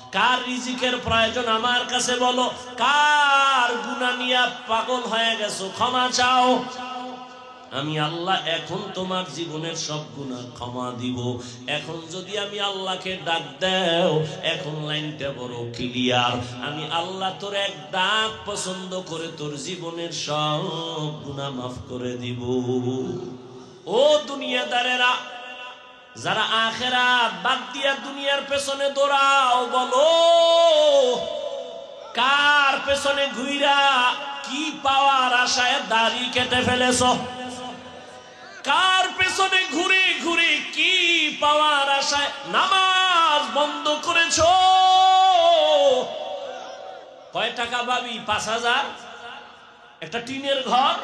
কার রিজিকের প্রয়োজন আমার কাছে বলো, কার গুনাহ নিয়ে পাগল হয়ে গেছো ক্ষমা চাও। আমি আল্লাহ এখন তোমার জীবনের সব গুনাহ ক্ষমা দিব। এখন যদি আমি আল্লাহকে ডাক দাও, এখন লাইনটা বড় ক্লিয়ার, আমি আল্লাহ তোর এক ডাক পছন্দ করে তোর জীবনের সব গুনাহ মাফ করে দিব। ও দুনিয়াদারেরা, যারা আখিরাত বাদ দিয়া দুনিয়ার পেছনে দৌড়াও, বলো কার পেছনে ঘুইরা কি পাওয়ার আশায় দাড়ি কেটে ফেলেছো? কার পেছনে ঘুরে ঘুরে কি পাওয়ার আশায় নামাজ বন্ধ করেছো? কয় টাকা পাবি? ৫,০০০, একটা টিনের ঘর।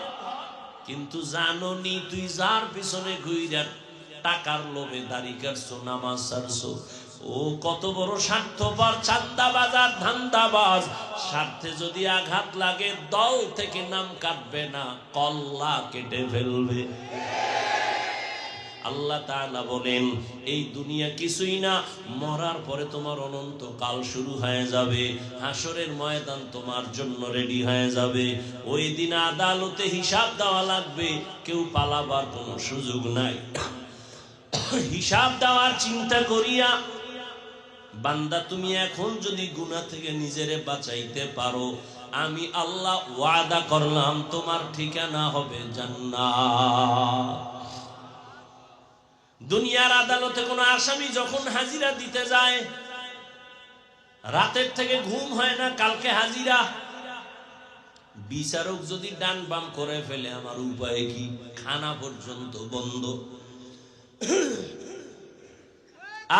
কিন্তু জানো নি তুই যার পিছনে ঘুইরা টাকার লোভে দাড়ি কাটছো, নামাজ ছাড়ছো, ও কত বড় স্বার্থপর, চান্দাবাজ আর ধান্দাবাজ। স্বার্থে যদি আঘাত লাগে দল থেকে নাম কাটবে না, কল্লা কেটে ফেলবে। আল্লাহ তাআলা বলেন এই দুনিয়া কিছুই না, মরার পরে তোমার অনন্ত কাল শুরু হয়ে যাবে। হাসরের ময়দান তোমার জন্য রেডি হয়ে যাবে। ওই দিন আদালতে হিসাব দেওয়া লাগবে, কেউ পালাবার কোনো সুযোগ নাই। হিসাব দেওয়ার চিন্তা করিয়া বান্দা তুমি এখন যদি গুনাহ থেকে নিজেরে বাঁচাইতে পারো, আমি আল্লাহ ওয়াদা করলাম তোমার ঠিকানা হবে জান্নাত। দুনিয়ার আদালতে কোন আসামি যখন হাজিরা দিতে যায়, রাতের থেকে ঘুম হয় না, কালকে হাজিরা। বিচারক যদি ডান বাম করে ফেলে আমার উপায় কি? খানা পর্যন্ত বন্ধ।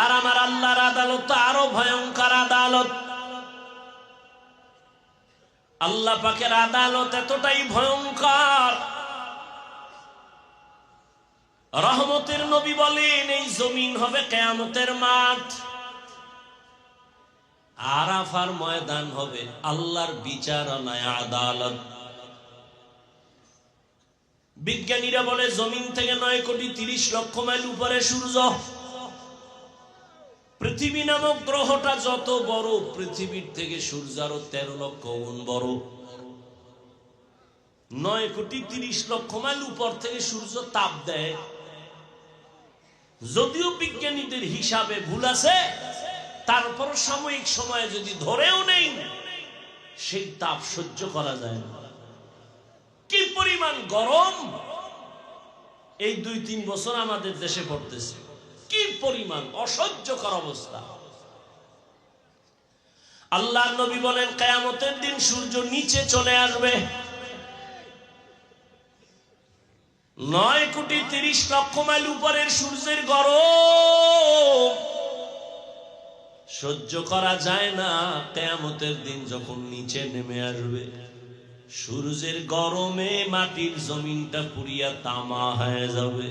আর আমার আল্লাহর আদালত তো আরো ভয়ঙ্কর আদালত। আল্লাহ পাকের আদালত এতটাই ভয়ঙ্কর, রহমতের নবী বলেন এই জমিন হবে কিয়ামতের মাঠ, আরাফার ময়দান হবে আল্লাহর বিচারালয়, আদালত। বিজ্ঞানীরা বলে জমিন থেকে 9,30,00,000 মাইল উপরে সূর্য। পৃথিবী নামক গ্রহটা যত বড়, পৃথিবীর থেকে সূর্য আরো 13,00,000 গুণ বড়। 9,30,00,000 মাইল উপর থেকে সূর্য তাপ দেয়। যদিও বিজ্ঞানীদের হিসাবে ভুল আছে, তারপর সাময়িক সময়ে যদি ধরেও নেই, সেই তাপ সহ্য করা যায় না। কি পরিমাণ গরম এই 2-3 বছর আমাদের দেশে পড়তেছে, কি পরিমাণ অসহ্যকর অবস্থা। আল্লাহর নবী বলেন কিয়ামতের দিন সূর্য নিচে চলে আসবে। 9,30,00,000 মাইল উপরের সূর্যের গরম সহ্য করা যায় না। কিয়ামতের দিন যখন নিচে নেমে আসবে, সূর্যের গরমে মাটির জমিনটা পুড়িয়া তামা হয়ে যাবে।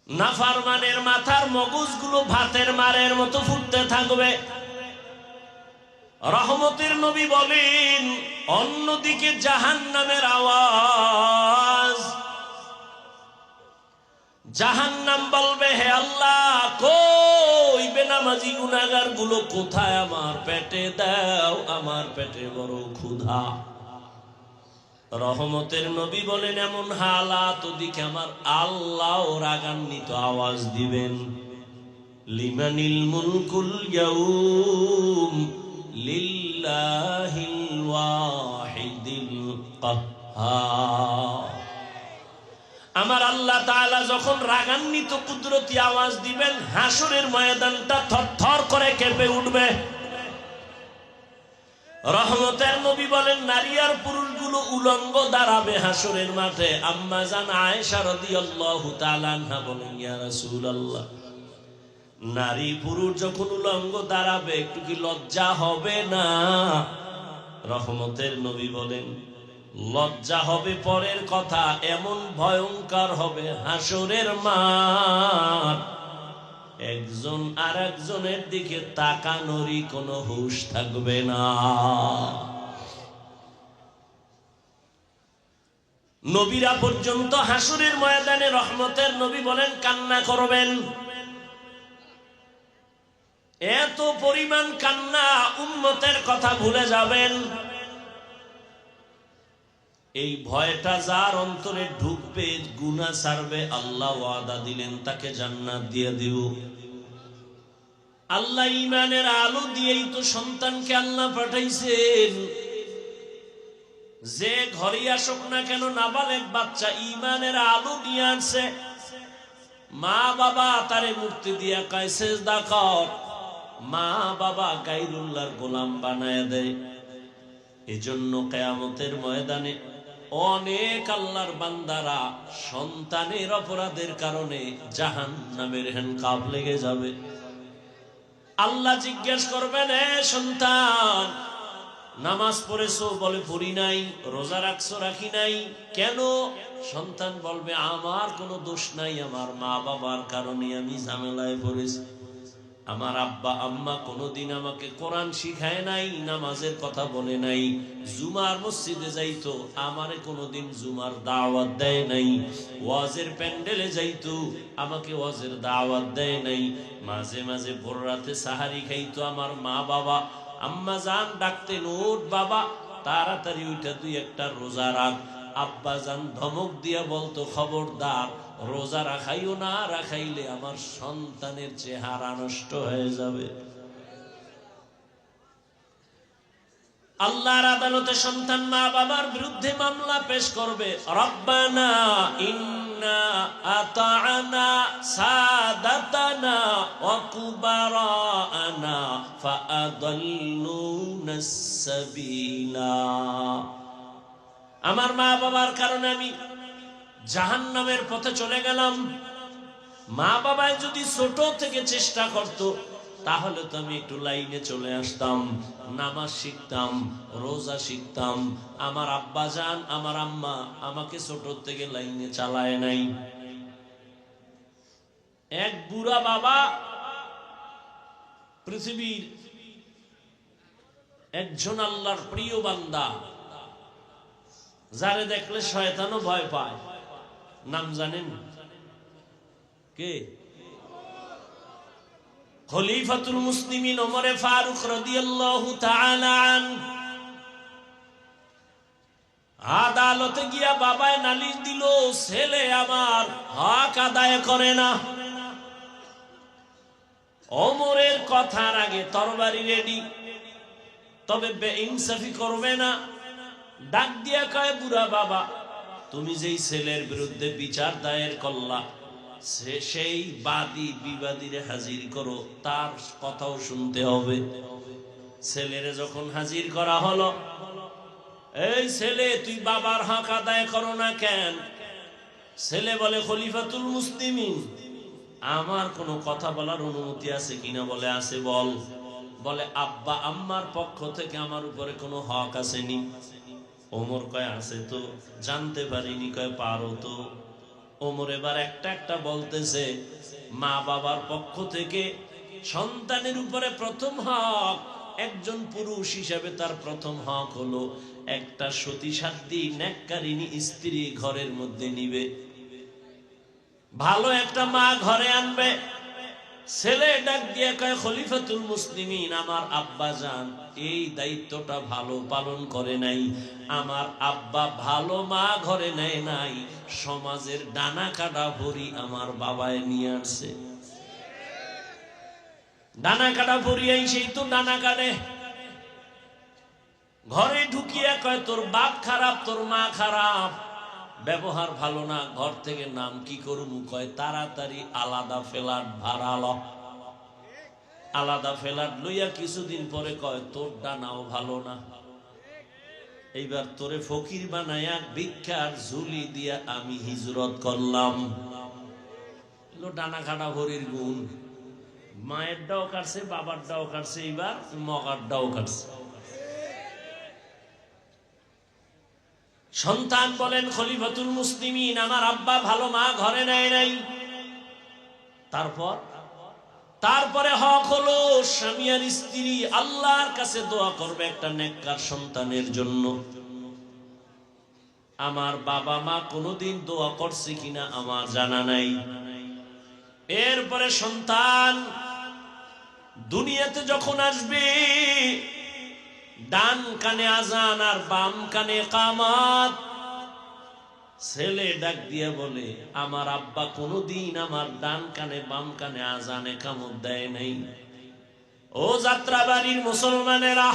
নাফরমানের মাথার মগজগুলো ভাতের মারের মতো ফুটতে থাকবে। রহমতের নবী বলেন অন্যদিকে জাহান্নামের আওয়াজ, জাহান্নাম বলবে হে আল্লাহ কই বেনামাজি গুনাহগার গুলো কোথায়? আমার পেটে দাও, আমার পেটে বড় ক্ষুধা। রহমতের নবী বলেন এমন হালাত ওদিকে আমার আল্লাহ রাগান্বিত আওয়াজ দিবেন, লিমানিল মুলকুল ইয়াউম লিল্লাহিল ওয়াহিদিল কাহ্হার। আমার আল্লাহ তাআলা যখন রাগান্বিত কুদরতি আওয়াজ দিবেন, হাসরের ময়দানটা থরথর করে কেঁপে উঠবে। রহমতের নবী বলেন নারী আর পুরুষগুলো উলঙ্গ দাঁড়াবে হাসরের মাঠে। আম্মা জান আয়েশা রাদিয়াল্লাহু তাআলা আনহা বলেন ইয়া রাসূলুল্লাহ, নারী পুরুষ যখন উলঙ্গ দাঁড়াবে একটু কি লজ্জা হবে না? রহমতের নবী বলেন লজ্জা হবে পরের কথা, এমন ভয়ঙ্কর হবে হাসরের মাঠ, একজন আর একজনের দিকে তাকানোরই কোনো হুঁশ থাকবে না। নবীরা পর্যন্ত হাসরের ময়দানে রহমতের নবী বলেন কান্না করবেন। এত পরিমাণ কান্না, উম্মতের কথা ভুলে যাবেন। এই ভয়টা যার অন্তরে ঢুকবে, গুনাহ ছাড়বে, আল্লাহ ওয়াদা দিলেন তাকে জান্নাত দিয়ে দিব। আল্লাহ ঈমানের আলো দিয়েই তো সন্তানকে আল্লাহ পাঠাইছেন। যে ঘরে আসুক না কেন নাবালেগ বাচ্চা ঈমানের আলো নিয়ে আসছে, মা বাবা তারে মূর্তি দিয়া কয় সেজদা কর, মা বাবা গায়রুল্লাহর গোলাম বানায় দেয়। এজন্য কিয়ামতের ময়দানে অনেক আল্লাহর বান্দারা সন্তানের অপরাধের কারণে জাহান্নামের হ্যান্ডকাপ লেগে যাবে। আল্লাহ জিজ্ঞেস করবেন, এ সন্তান নামাজ পড়েছো? বলে পড়ি নাই। রোজা রাখছো? রাখি নাই। কেন? সন্তান বলবে আমার কোনো দোষ নাই, আমার মা বাবার কারণে আমি ঝামেলায় পড়েছি। আমার আব্বা আম্মা কোনোদিন আমাকে কোরআন শিখায় নাই, নামাজের কথা বলে নাই, জুমার মসজিদে যাইতো, আমারে কোনোদিন জুমার দাওয়াত দেয় নাই, ওয়াজের প্যান্ডেলে যাইতো, আমাকে ওয়াজের দাওয়াত দেয় নাই, মাঝে মাঝে ভোর রাতে সাহারি খাইতো আমার মা বাবা, আম্মা জান ডাকতেন ওঠ বাবা তাড়াতাড়ি ওইটা তুই একটা রোজা রাখ, আব্বা জান ধমক দিয়া বলতো খবরদার রোজা রাখাইও না, রাখাইলে আমার সন্তানের চেহারা নষ্ট হয়ে যাবে। আল্লাহর আদালতে সন্তান মা বাবার বিরুদ্ধে মামলা পেশ করবে, রব্বানা ইন্না আতা'না সাদাতানা ওয়া কুবারানা ফাআদাল্লুনাস সাবিলা। আমার মা বাবার কারণে আমি জাহান্নামের পথে চলে গেলাম। মা বাবায় যদি ছোট থেকে চেষ্টা করত তাহলে তো আমি একটু লাইনে চলে আসতাম, নামাজ শিখতাম, রোজা শিখতাম। আমার আব্বা জান আমার আম্মা আমাকে ছোট থেকে লাইনে চালায় নাই। এক বুড়া বাবা পৃথিবীর একজন আল্লাহর প্রিয় বান্দা, যারে দেখলে শয়তানও ভয় পায়। নাম জানেন কে? খলিফাতুল মুসলিমিন ওমরে ফারুক রাদিয়াল্লাহু তাআলা আনহু। আদালতে গিয়া বাবায় নালিশ দিল, ছেলে আমার হক আদায় করে না। ওমরের কথার আগে তরবারি রেডি, তবে বেইনসাফি করবে না। ডাক দিয়া কয়, বুড়া বাবা তুমি যেই ছেলের বিরুদ্ধে বিচার দায়ের করলা, সেই বাদী বিবাদীরে হাজির করো, তার কথাও শুনতে হবে। ছেলেরে যখন হাজির করা হলো, এই ছেলে তুই বাবার হক আদায় করো না কেন? ছেলে বলে, খলিফাতুল মুসলিমিন আমার কোনো কথা বলার অনুমতি আছে কিনা? বলে আছে। বল। বলে আব্বা আম্মার পক্ষ থেকে আমার উপরে কোনো হক আসেনি? ওমর কয় আছে তো। জানতে পারিনি? কয় পারো তো। ওমর এবার একটা একটা বলতেছে, মা বাবার পক্ষ থেকে সন্তানের উপরে প্রথম হক, একজন পুরুষ হিসাবে তার প্রথম হক হলো একটা সতী সাধ্বী নেককারিনী স্ত্রী ঘরের মধ্যে নিবে, ভালো একটা মা ঘরে আনবে। ছেলে ডাক দিয়ে কয়, খলিফাতুল মুসলিমিন আমার আব্বা জান এই দায়িত্বটা ভালো পালন করে নাই, আমার আব্বা ভালো মা ঘরে নেয় নাই, সমাজের ডানা কাটা ভরি আমার বাবায় নিয়ে আসছে। ডানা কাটা ভরি সেই তো ডানা কাটে। ঘরে ঢুকিয়ে কয়, তোর বাপ খারাপ, তোর মা খারাপ, ব্যবহার ভালো না, ঘর থেকে নাম কি করবো? কয় তাড়াতাড়ি আলাদা ফ্ল্যাট ভাড়া ল। আলাদা ফ্ল্যাট লইয়া কিছুদিন পরে কয়, তোর ডানাও ভালো না, এইবার তোরে ফকির বানায়া ভিক্ষার ঝুলি দিয়া আমি হিজরত করলাম। ডানা কাটা ভরির গুণ। মায়ের ডাও কাটছে, বাবার ডাও কাটছে, এইবার মগার ডাও কাটছে। সন্তান বলেন, খলিফাতুল মুসলিমিন আমার আব্বা ভালো মা ঘরে নেয় নাই। তারপরে হক হলো স্বামী আর স্ত্রী আল্লাহর কাছে দোয়া করবে একটা নেককার সন্তানের জন্য। আমার বাবা মা কোনোদিন দোয়া করছে কিনা আমার জানা নাই। এরপরে সন্তান দুনিয়াতে যখন আসবে ডান কানে আজান আর বাম কানে কামাত। ছেলে ডাক দিয়ে বলে, আমার আব্বা কোনদিন আমার ডান কানে বাম কানে আজানে কামত দেয় নাই। ও যাত্রাবাড়ির মুসলমানেরা,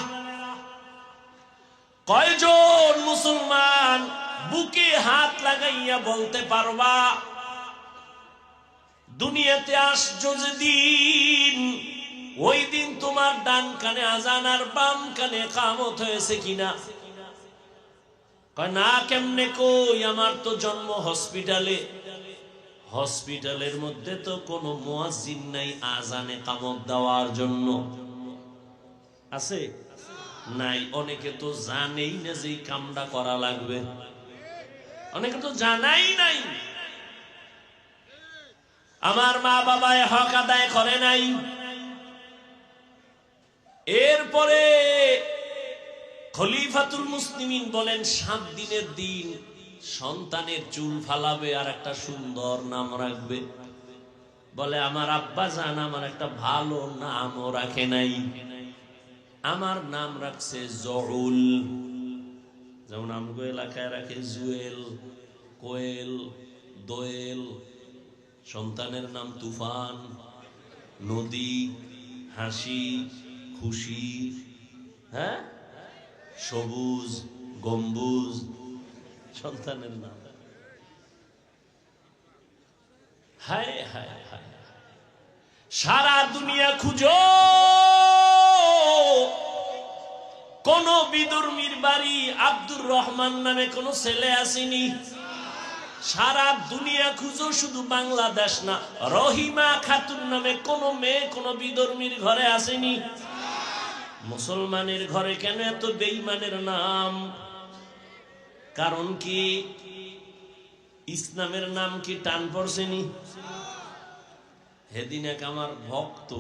কয়জন মুসলমান বুকে হাত লাগাইয়া বলতে পারবা দুনিয়াতে আসছো যেদিন, ওই দিন তোমার ডান কানে আজান আর বাম কানে কামত হয়েছে কিনা? না, কেমনে কই, আমার তো জন্ম হসপিটালে। হসপিটালের মধ্যে তো কোনো মুয়াজ্জিন নাই আজানে কামত দেওয়ার জন্য। আছে? নাই। অনেকে তো জানেই না যে এই কামটা করা লাগবে, অনেকে তো জানাই নাই। আমার মা বাবা হক আদায় করে নাই। এরপরে খলিফাতুল মুসলিমিন বলেন 7 দিনের দিন সন্তানের চুল ফালাবে আর একটা সুন্দর নাম রাখবে। বলে আমার আব্বা জান আমার একটা ভালো নামও রাখে নাই, আমার নাম রাখছে জউল। যেমন আমগো এলাকায় রাখে জুয়েল, কোয়েল, দোয়েল। সন্তানের নাম তুফান, নদী, হাসি, খুশি, হ্যাঁ, সবুজ, গম্বুজ সন্তানের নাম। হায় হায় হায়, সারা দুনিয়া খুঁজো, কোন বিদুর্মীর বাড়ি আব্দুর রহমান নামে কোন ছেলে আসেনি। সারা দুনিয়া খুঁজো, শুধু বাংলাদেশ না, রহিমা খাতুন নামে কোন মেয়ে কোন বিদর্মীর ঘরে আসেনি। মুসলমানের ঘরে কেন এত বেঈমানের নাম? কারণ কি? ইসলামের নাম কি টান পড়ছেনি? হেদিন এক আমার ভক্ত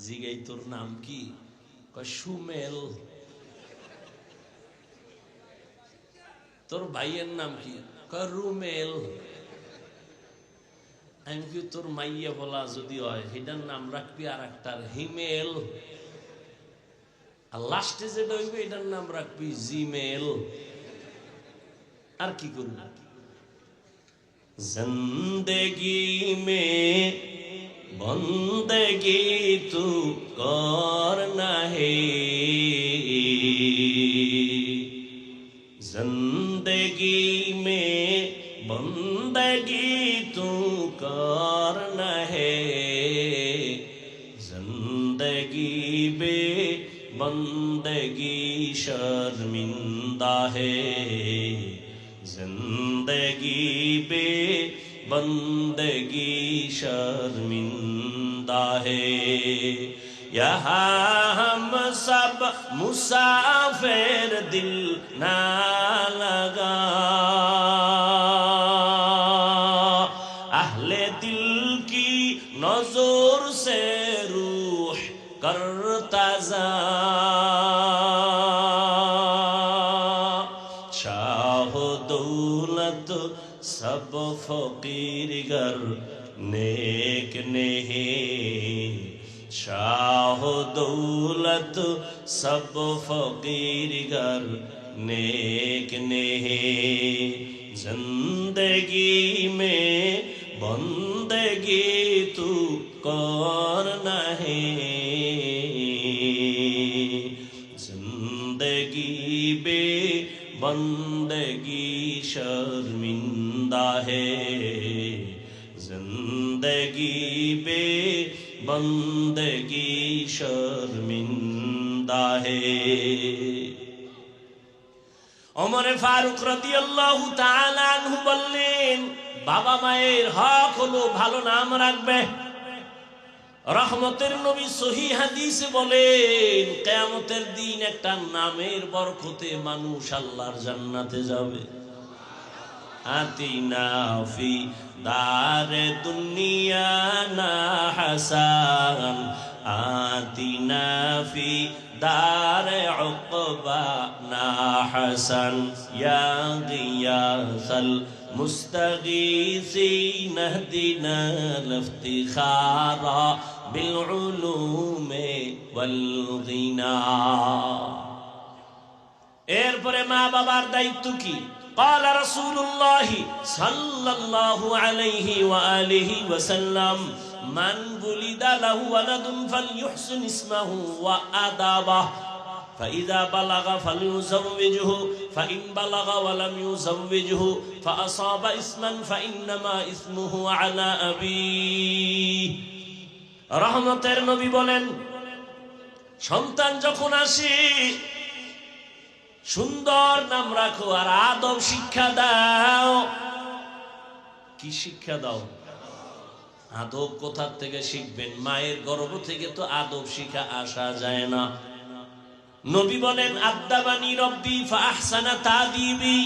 জিগাই, তোর নাম কি? কয় সুমেল। তোর ভাইয়ের নাম কি? কয় রুমেল। আমি কি, তোর মাইয়া বলা যদি হয় সেটার নাম রাখবি আর একটার হিমেল, আর লাস্টে যেটা হইবে এটার নাম রাখবি জিমেল। আর কি করবি? জিন্দেগি মে বন্দেগি তু করনা হে, जिंदगी में बंदगी तू करना है, जिंदगी बे बंदगी शर्मिंदा है, जिंदगी बे बंदगी शर्मिंदा है। यहाँ हम सब मुसाफिर दिल ना लगा, अहले दिल की नजर से रूह करता जा, शाह दौलत सब फकीर गर नेक नहीं, शाह दौलत सब फकीर गर नेक नहीं, जिंदगी में बंदगी तू करना है, जिंदगी बे बंदगी शर्मिंदा है, जिंदगी बे बंदगी शर्मिंदा है। ওমর ফারুক রাদিয়াল্লাহু তাআলা আনহু বললেন, বাবা মায়ের হক হলো ভালো নাম রাখবে। রহমতের নবী সহিহ হাদিসে বলেন, কিয়ামতের দিন একটা নামের বরকতে মানুষ আল্লাহর জান্নাতে যাবে। আতিনা ফি দারে দুনিয়া না হাসান, আতিনা ফি দারে উকবা না হাসান, ইয়া গিয়াসাল মুস্তাগীসিন ইহদিনা লিফতিখারা বিল উলুম ওয়াল গিনা। এরপরে মা বাবার দায়িত্ব কি? قال رسول الله صلى الله عليه وآله وسلم من ولد له ولد فليحسن اسمه وأدبه فإذا بلغ فليزوجه فإن بلغ ولم يزوجه فأصاب اسما فإنما اسمه على أبيه। রহমতের নবী বলেন, সন্তান যখন আসে সুন্দর নাম রাখো আর আদব শিক্ষা দাও। কি শিক্ষা দাও? আদব কোথা থেকে শিখবেন? মায়ের গর্ভ থেকে তো আদব শিখা আসা যায় না। নবী বলেন, আদাবানি রব্বি ফাহসানা তাদিবি,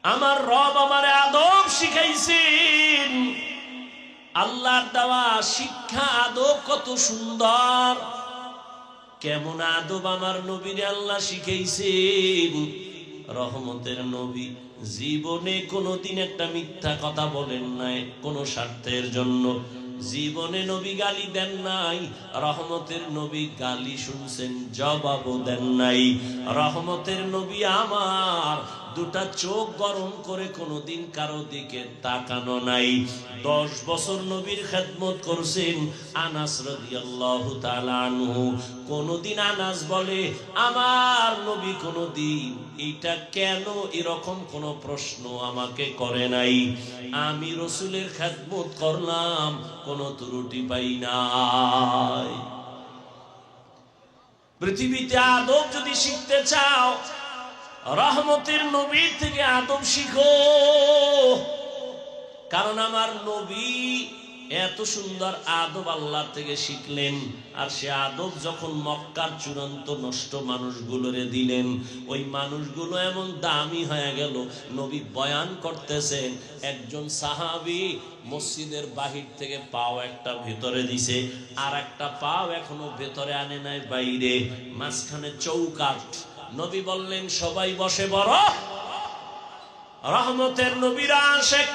আমার রব আমারে আদব শিখাইছেন। আল্লাহর দেওয়া শিক্ষা আদব কত সুন্দর। কেমন আদব আমার নবীর আল্লাহ শিখাইছেন। রহমতের নবী জীবনে কোনোদিন একটা মিথ্যা কথা বলেন নাই কোন স্বার্থের জন্য। জীবনে নবী গালি দেন নাই। রহমতের নবী গালি শুনছেন, জবাবও দেন নাই। রহমতের নবী আমার দুটা চোখ গরম করে কোনোদিন কারো দিকে তাকানো নাই। 10 বছর নবীর খেদমত করছেন আনাস রাদিয়াল্লাহু তাআলা আনহু। কোনদিন আনাস বলে আমার নবী কোনদিন এটা কেন এরকম কোন প্রশ্ন আমাকে করে নাই। আমি রাসূলের খেদমত করলাম, কোনো ত্রুটি পাই নাই। পৃথিবীতে আদব যদি শিখতে চাও, রহমতের নবীর থেকে আদব শিখো। কারণ আমার নবী এত সুন্দর আদব আল্লাহ থেকে শিখলেন, আর সে আদব যখন মক্কার চূড়ান্ত নষ্ট মানুষগুলোরে দিলেন, ওই মানুষগুলো এমন দামি হয়ে গেল। নবী বয়ান করতেছেন, একজন সাহাবী মসজিদের বাহির থেকে পাও একটা ভেতরে দিছে, আর একটা পাও এখনো ভেতরে আনে নাই, বাইরে মাঝখানে চৌকাঠ। নবী বললেন সবাই বসে বড়। রহমতের নবীরা আশেক,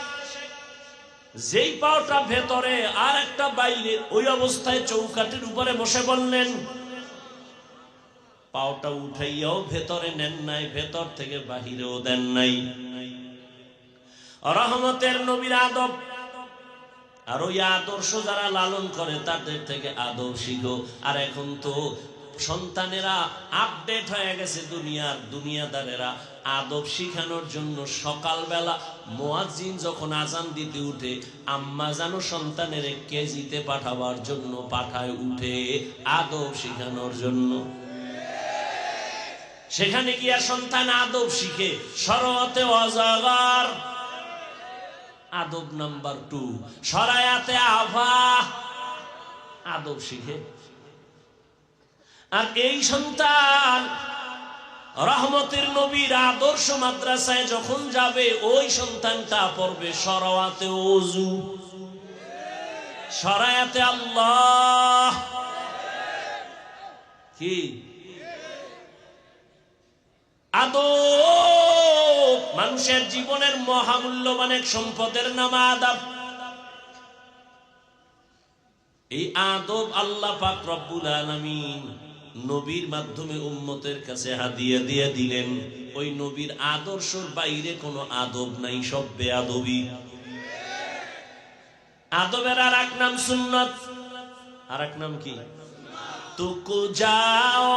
যেই পাওটা ভেতরে আর একটা বাইরে, ওই অবস্থায় চৌকাঠের উপরে বসে বললেন। পাওটা উঠাইয়াও ভেতরে নেন নাই, ভেতর থেকে বাহিরেও দেন নাই। রহমতের নবীর আদব, আর ওই আদর্শ যারা লালন করে তাদের থেকে আদব শিখো। আর এখন তো সন্তানেরা আপডেট হয়ে গেছে, দুনিয়াদারেরা আদব শিখানোর জন্য সকালবেলা মুয়াজ্জিন যখন আজান দিতে উঠে, আম্মা জানো সন্তানের কেজিতে পাঠাবার জন্য পাঠায় উঠে আদব শিখানোর জন্য। সেখানে গিয়া সন্তান আদব শিখে। শরআতে অজগর আদব নাম্বার 2, শরায়াতে আফা আদব শিখে। আর এই সন্তান রহমতের নবীর আদর্শ মাদ্রাসায় যখন যাবে, ওই সন্তানটা পড়বে শরআতে ওযু, শরায়াতে আল্লাহ। কি আদব! মানুষের জীবনের মহামূল্যবান এক সম্পদের নাম আদব। এই আদব আল্লাহ পাক রব্বুল আলামিন নবীর মাধ্যমে উম্মতের কাছে হাদিয়া দিয়ে দিলেন। ওই নবীর আদর্শের বাইরে কোনো আদব নাই, সব বেয়াদবি। আদবের আর এক নাম সুন্নত, আর এক নাম কি? তুকু যাও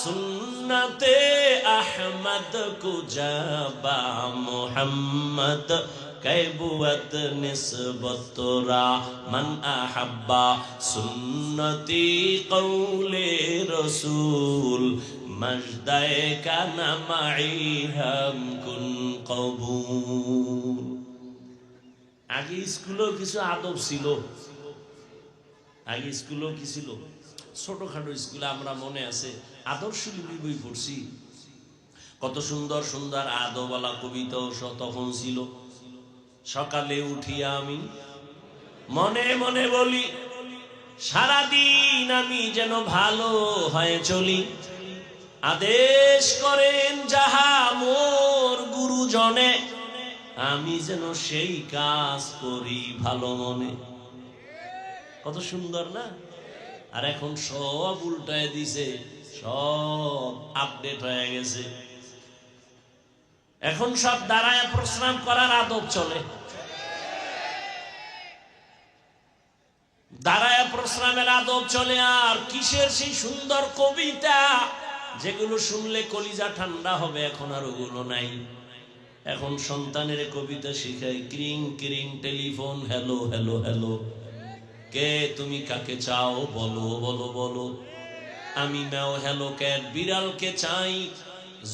সুন্নতে আহমদ কুজাবা মুহাম্মদ कैबुवत निस्बतरा मन अहब्बा सुन्नती कौले रसूल मजदाए का नमाई हम कुन कबूल। आगे स्कूलों किसी आदब ছিল, আগে স্কুলও কি ছিল? ছোটখাটো স্কুলে আমরা মনে আছে আদর্শ লিপি বই পড়ছি। কত সুন্দর সুন্দর আদবওয়ালা কবিতাও তখন ছিল। সকালে উঠিয়া আমি মনে মনে বলি, সারাদিন আমি যেন ভালো হয়ে চলি। আদেশ করেন যাহা মোর গুরুজনে, আমি যেন সেই কাজ করি ভালো মনে। কত সুন্দর না? আর এখন সব উল্টায় দিছে, সব আপডেট হয়ে গেছে। এখন সব দাঁড়ায় প্রশ্রাম করার আদব চলে, দাঁড়ায় প্রশ্রামের আদব চলে। আর কিসের সেই সুন্দর কবিতা যেগুলো শুনলে কলিজা ঠান্ডা হবে, এখন আর ওগুলো নাই। এখন সন্তানের কবিতা শিখায়, ক্রিং ক্রিং টেলিফোন, হ্যালো হ্যালো হ্যালো, কে তুমি কাকে চাও বলো বলো বলো, আমি ম্যাও হ্যালো ক্যাট, বিড়ালকে চাই,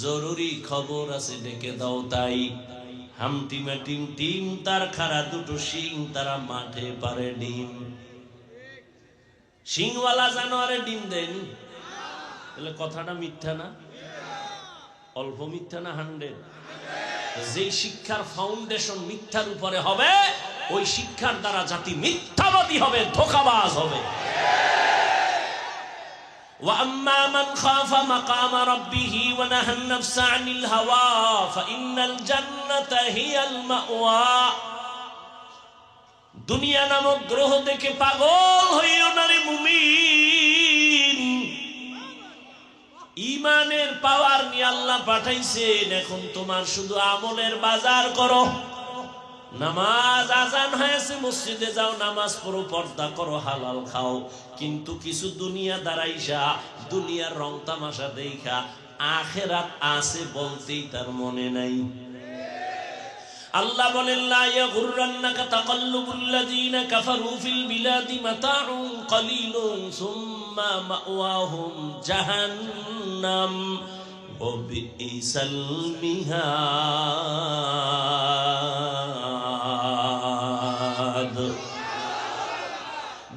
জরুরি খবর আছে ডেকে দাও তাই। হামটিমা টিম টিম তার খাড়া দুটো শিং, তারা মাঠে পারে ডিম। শিংওয়ালা জানোয়ারে ডিম দেন, তাহলে কথাটা মিথ্যা না? অল্প মিথ্যা না 100? যে শিক্ষার ফাউন্ডেশন মিথ্যার উপরে হবে, ওই শিক্ষার দ্বারা জাতি মিথ্যাবাদী হবে, ধোঁকাবাজ হবে। وَأَمَّا مَنْ خَافَ مَقَامَ رَبِّهِ وَنَهَى النَّفْسَ عَنِ الْهَوَى فَإِنَّ الْجَنَّةَ هِيَ الْمَأْوَى। দুনিয়া নামক গ্রহ দেখে পাগল হইও না রে মুমিন, ইমানের পাওয়ার নিয়ে আল্লাহ পাঠাইছেন। এখন তোমার শুধু আমলের বাজার করো, নামাজ আজান হয়েছে, মসজিদে যাও, নামাজ পড়ো, পর্দা করো, হালাল খাও। কিন্তু কিছু দুনিয়া দাঁড়াইসা, দুনিয়ার রং তামাশা দেখা আখেরাত আছে বলতেই তার মনে নাই। আল্লাহ বলেন, লা ইয়াগুররান্নাকা তাকাল্লুবুল্লাযীনা কাফারু ফিল বিলাদি মাতাউন কলিলুন সুম্মা মাওয়াহুম জাহান্নাম ওয়া বিইসাল মিহাদ।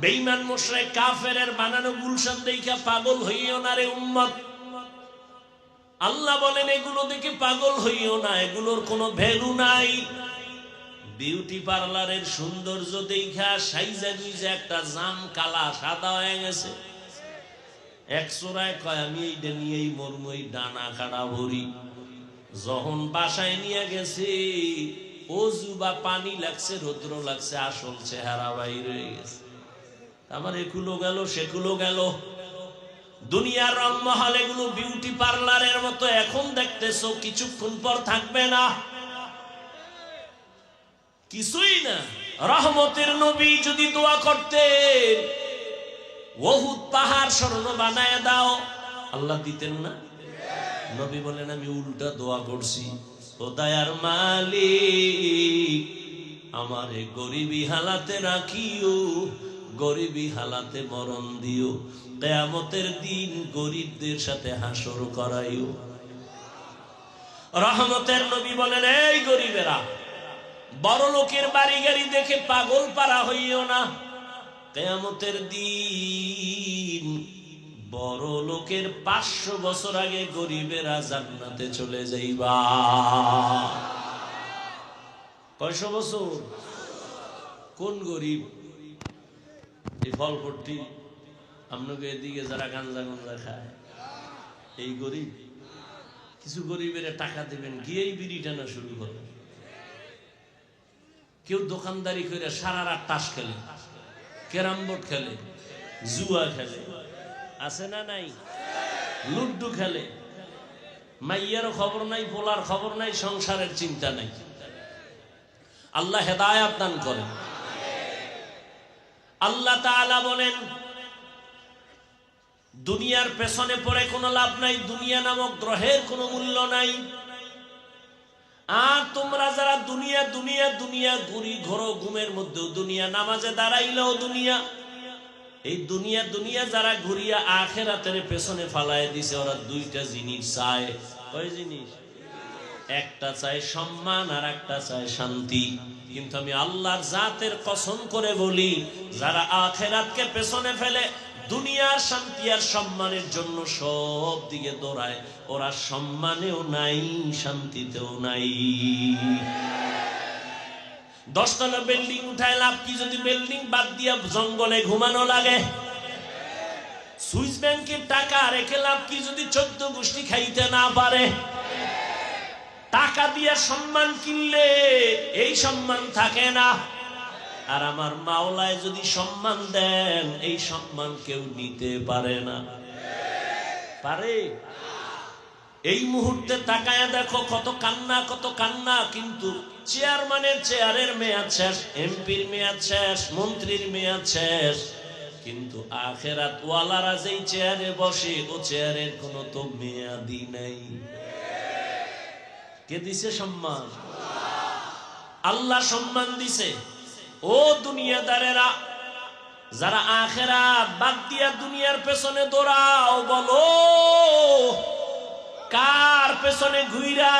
বেঈমান মুশরিক কাফেরের বানানো গুলশান দেখা পাগল হইও না রে উম্মত। আল্লাহ বলেন, এগুলো দেখে পাগল হইও না, এগুলোর কোনো ভ্যালু নাই। বিউটি পার্লারের সৌন্দর্য দেখা সাইজা গুইজা একটা জাম কালা সাদা হয়ে গেছে, এক চোরায় কয় আমি এইটা নিয়েই মরমই, ডানা কাটা ভরি। যখন বাসায় নিয়ে গেছে, অজু বা পানি লাগছে, রৌদ্র লাগছে, আসল চেহারা বাইরে হয়ে গেছে। আমার একুলো গেল সেকুলো গেল। দুনিয়ার রংমহল এগুলো বিউটি পার্লারের মতো, এখন দেখতেছো কিছুক্ষণ পর থাকবে না, কিছুই না। রহমতের নবী যদি দোয়া করতেন, উহুদ পাহাড় স্বর্ণ বানায় দাও, আল্লাহ দিতেন না? নবী বলেন, আমি উল্টা দোয়া করছি, ও দয়ার মালিক আমারে গরিবী হালাতে রাখিও, গরিবী হালাতে মরণ দিও, কিয়ামতের দিন গরিবদের সাথে হাসর করাইও। রহমতের নবী বলেন, এই গরিবেরা, বড় লোকের বাড়ি গাড়ি দেখে পাগল পারা হইও না, কিয়ামতের দিন বড় লোকের 500 বছর আগে গরিবেরা জান্নাতে চলে যাইবা। কয়শো বছর? কোন গরিব? এই ফলপট্টি আপনাকে এদিকে যারা গাঞ্জা গঞ্জা খায়, এই গরিব। কিছু গরিবের টাকা দেবেন, গিয়েই বিড়ি টানা শুরু করে। কেউ দোকানদারি করে সারা রাত তাস খেলে, ক্যারাম বোর্ড খেলে, জুয়া খেলে, আছে না নাই? লুড্ডু খেলে, মাইয়ারও খবর নাই, পোলার খবর নাই, সংসারের চিন্তা নাই। আল্লাহ হেদায়েত দান করেন। আল্লাহ তাআলা বলেন, দুনিয়ার পেছনে পড়ে কোনো লাভ নাই, দুনিয়া নামক গ্রহের কোনো মূল্য নাই। আর তোমরা যারা দুনিয়া দুনিয়া দুনিয়া ঘুরি ঘোরো, ঘুমের মধ্যেও দুনিয়া, নামাজে দাঁড়াইলেও দুনিয়া, এই দুনিয়া দুনিয়া যারা ঘুরিয়া আখিরাতের পেছনে ফালায় দিছে, ওরা দুইটা জিনিস চায়। কয় জিনিস? একটা চায় সম্মান, আর একটা চায় শান্তি। কিন্তু আমি আল্লাহর জাতের কসম করে বলি, যারা আখিরাতকে পেছনে ফেলে দুনিয়ার শান্তি আর সম্মানের জন্য সব দিকে দৌড়ায়, ওরা সম্মানেও নাই, শান্তিতেও নাই। 10 তলা বিল্ডিং উঠায় লাভ কি যদি বিল্ডিং বাদ দিয়া জঙ্গলে ঘুমানো লাগে? সুইস ব্যাংকের টাকা রেখে লাভ কি যদি 14 গোষ্ঠী খাইতে না পারে? টাকা দিয়ে সম্মান কিনলে এই সম্মান থাকে না। আর আমার মাওলায় যদি সম্মান দেন, এই সম্মান কেউ নিতে পারে না। পারে? এই মুহূর্তে তাকায়া দেখো কত কান্না, কত কান্না। কিন্তু চেয়ারম্যানের চেয়ারের মেয়াদ শেষ, এমপির মেয়াদ শেষ, মন্ত্রীর মেয়াদ শেষ, কিন্তু আখিরাত ওয়ালারা যেই চেয়ারে বসে, ও চেয়ারের কোনো তো মেয়াদই নাই। কে দিছে সম্মান? আল্লাহ সম্মান দিছে। ও দুনিয়াদারেরা, যারা আখিরাত বাদ দিয়া দুনিয়ার পেছনে দৌড়াও, বলো কার পেছনে ঘুইরা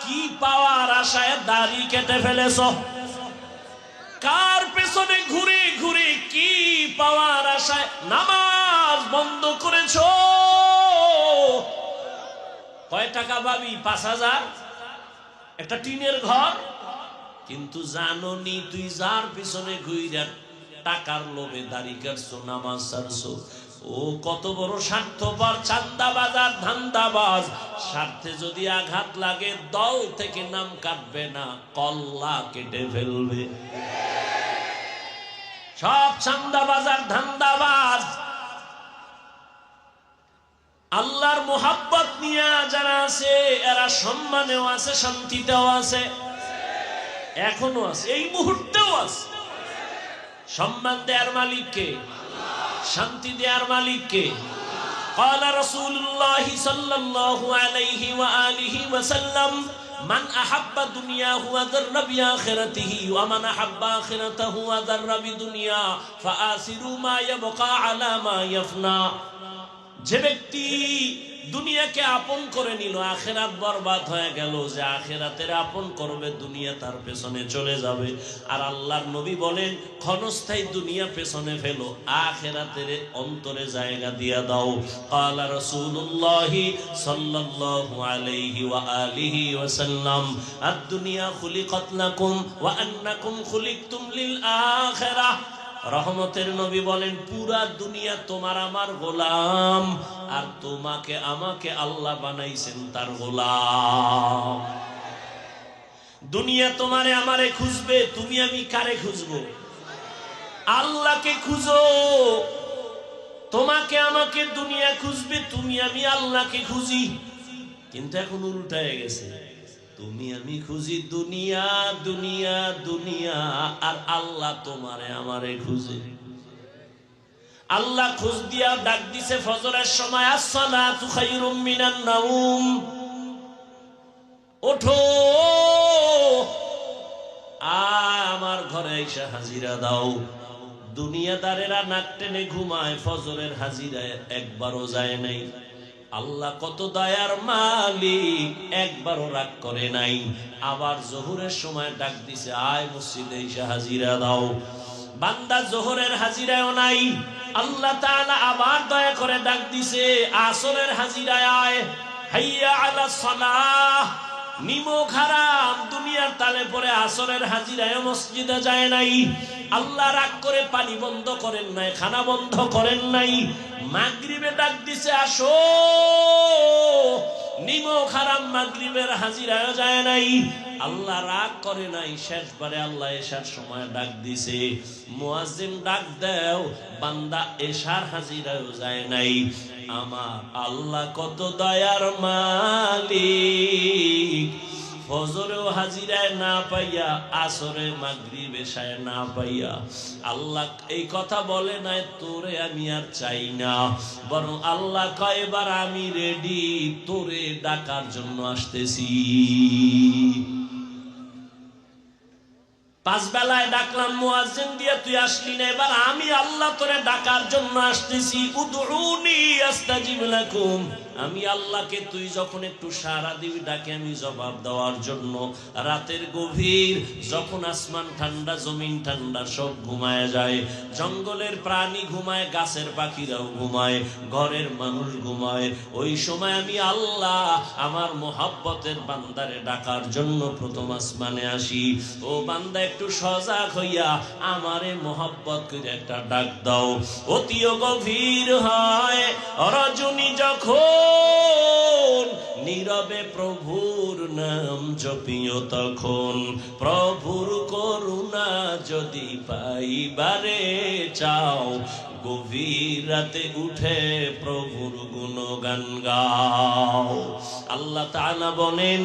কি পাওয়ার আশায় দাড়ি কেটে ফেলেছ? কার পেছনে ঘুরে ঘুরে কি পাওয়ার আশায় নামাজ বন্ধ করেছ? কয় টাকা পাবি? 5,000, একটা টিনের ঘর। কিন্তু জানোনি তুই যার পিছনে ঘুইরা টাকার লোভে দাড়ি কাটছো, নামাজ ছাড়ছো, ও কত বড় স্বার্থপর, চান্দাবাজ আর ধান্দাবাজ। স্বার্থে যদি আঘাত লাগে, দল থেকে নাম কাটবে না, কল্লা কেটে ফেলবে। সব চান্দাবাজ আর ধান্দাবাজ। আল্লাহর মোহাব্বত নিয়ে যারা আছে, এরা সম্মানেও আছে, শান্তিতেও আছে, এখনো আছে, এই মুহূর্তেও আছে। সম্মান দেয়ার মালিক কে? শান্তি দেয়ার মালিক কে? قال رسول الله صلى الله عليه وآله وسلم من أحب دنياه وذر بآخرته ومن أحب آخرته وذر بدنيا فآثروا ما يبقى على ما يفنى। যে ব্যক্তি দুনিয়াকে আপন করে নিল, আখিরাত বরবাদ হয়ে গেল। যে আখিরাতের আপন করবে, দুনিয়া তার পেছনে চলে যাবে। আর আল্লাহর নবী বলেন, ক্ষণস্থায়ী দুনিয়া পেছনে ফেলো, আখিরাতের অন্তরে জায়গা দিয়া দাও। قال رسول الله صلى الله عليه وآله وسلم الدنيا خلقت لكم وأنكم خلقتم للآخرة। রহমতের নবী বলেন, পুরা দুনিয়া তোমার আমার গোলাম, আর তোমাকে আমাকে আল্লাহ বানাইছেন তার গোলাম। দুনিয়া তোমারে আমারে খুঁজবে, তুমি আমি কারে খুঁজবো? আল্লাহকে খুঁজো। তোমাকে আমাকে দুনিয়া খুঁজবে, তুমি আমি আল্লাহকে খুঁজি। কিন্তু এখন উল্টায় গেছে, তুমি আমি খুঁজি দুনিয়া দুনিয়া দুনিয়া, আর আল্লাহ তোমারে আমারে খুঁজে। আল্লাহ খুঁজ দিয়া ডাক দিছে ফজরের সময়, আসসালাতু খায়রুম মিনান নাউম, ওঠো আমার ঘরে এসে হাজিরা দাও। দুনিয়াদারেরা নাক টেনে ঘুমায়, ফজরের হাজিরায় একবারও যায় নাই। আল্লাহ কত দয়ার মালিক, একবারও রাগ করে নাই। আবার জোহরের সময় ডাক দিছে, আয় মসজিদে এসে হাজিরা দাও। বান্দা জোহরের হাজিরায়ও নাই। আল্লাহ তাআলা আবার দয়া করে ডাক দিছে, আসরের হাজিরায় আয়, হাইয়া আলা সালাহ। নিমক হারাম, দুনিয়ার তালে পরে আসরের হাজিরায় মসজিদে যায় নাই। আল্লাহ রাগ করে পানি বন্ধ করেন নাই, খানা বন্ধ করেন নাই। মাগরিবে ডাক দিছে, আসো। নিমক হারাম, মাগরিবের হাজিরায় যায় নাই। আল্লাহ রাগ করে নাই। শেষবারে আল্লাহ এশার সময় ডাক দিছে, মুয়াজ্জিন ডাক দাও, বান্দা এশার হাজিরায় যায় নাই। আমার আল্লাহ কত দয়ার মালিক, ফজরেও হাজিরায় না পাইয়া, আসরে মাগরিব এশায় না পাইয়া, আল্লাহ এই কথা বলে নাই তোরে আমি আর চাই না, বরং আল্লাহ কয় এবার আমি রেডি, তোরে ডাকার জন্য আসতেছি। 5 বেলায় ডাকলাম মুয়াজ্জিন দিয়ে, তুই আসলি না, এবার আমি আল্লাহ তোরে ডাকার জন্য আসতেছি। উদউনি আস্তাজিব লাকুম, আমি আল্লাহকে তুই যখন একটু সাড়া দিবি, ডাকে আমি জবাব দেওয়ার জন্য। রাতের গভীর, যখন আসমান ঠান্ডা, জমিন ঠান্ডা, সব ঘুমায় যায়, জঙ্গলের প্রাণী ঘুমায়, গাছের পাখিরাও ঘুমায়, ঘরের মানুষ ঘুমায়, ওই সময় আমি আল্লাহ আমার মোহাব্বতের বান্দারে ডাকার জন্য প্রথম আসমানে আসি। ও বান্দা, একটু সজাগ হইয়া আমারে মোহাব্বত করে একটা ডাক দাও। অতিও গভীর হয় রজনী যখন, নীরবে প্রভুর নাম জপিও তখন, প্রভুর করুণা যদি পাইবারে চাও, গভীর রাতে উঠে প্রভুর গুণগান গাও। আল্লাহ তাআলা বলেন,